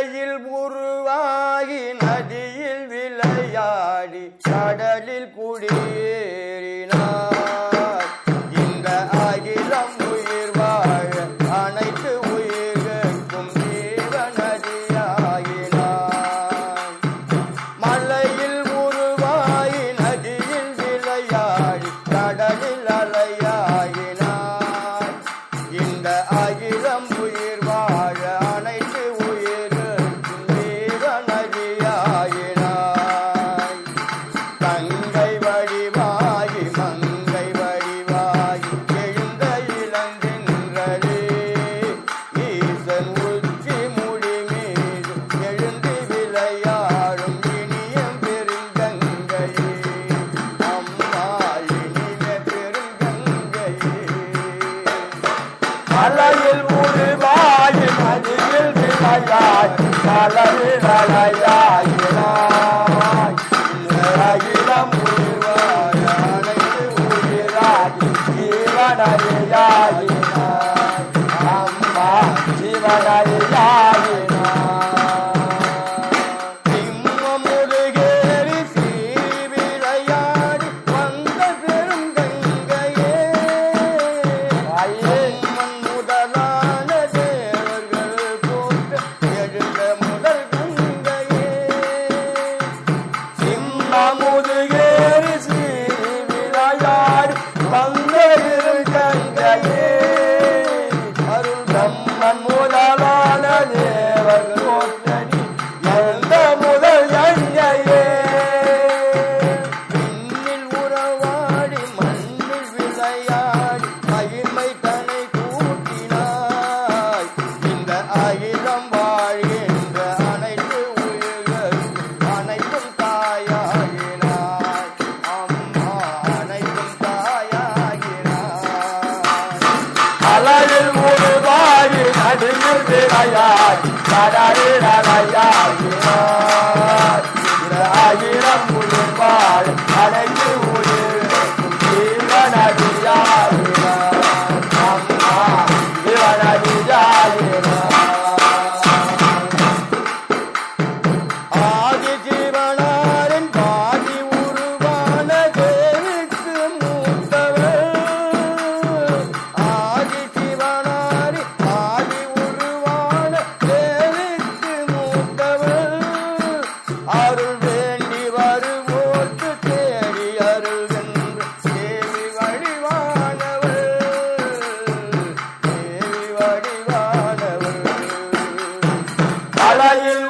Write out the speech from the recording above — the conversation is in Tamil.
மலையில் உருவாகி நதியில் விளையாடி கடலில் குடியேறினார். இந்த அகிலம் உயிர் வாழ அனைத்து உயிர்களுக்கும் ஜீவநதியாகினார். மலையில் உருவாகி நதியில் விளையாடி கடலில் அலையாகினார். இந்த அகிலம் உயிர் வாழ அனைத்து உயிர்களுக்கும் ஜீவநதியாகினார். தங்கை வடிவாகி மங்கை வடிவாகி எழுந்த இளந்தின்றலே ஈசன் உச்சி முடி மீது எழுந்து விளையாடும் இனியம் பெருங்கங்கையே அம்மா இனிய பெருங்கங்கையே. மலையில் உருவாகி நதியில் விளையாடி கடலில் அலையாகினாய். இந்த அகிலம் உருவாக அனைத்து உயிராகி ஜீவநதியாகினாய். அம்மா ஜீவநதியாகினாய். சிம்மம் முருகேறி சீறி விளையாடி வந்த பெருங்கங்கையே அம்மன் முதலான தேவர்கள் போட்டு எழுந்த முதல் கங்கையே. சிம்மம் முருகேறி சீறி விளையாடி வந்த பெருங்கங்கையே அருள் பிரம்மன் முதலான தேவர்கள் போற்றடி எழுந்த முதல் கங்கையே. விண்ணில் உறவாடி மண்ணில் விளையாடி மகிமை தன்னை கூட்டினாய். இந்த அகிலம் வாழ்கின்ற அனைத்து உயிர்களுக்கும் அனைத்தும் தாயாகினாய். அம்மா அனைத்தும் தாயாகினாய். அலையில் உருவாகி நதியில் விளையாடி கடலில் அலையாகினார். இந்த அகிலம் உயிர் வாழ அனைத்து உயிர்களுக்கும் ஜீவநதியாகினார். அம்மா ஜீவநதியாகினார். ஆதி ஜீவனாரின் பாதி உருவான தேவிக்கு மூத்தவர். ஆதி ஜீவனாரி பாதி உருவான தேவிக்கு மூத்தவர். அருள் வேண்டி வருவோர்க்கு தேடி அருள்கின்ற தேவி வடிவானவர். தேவி வடிவானவர். மலையில்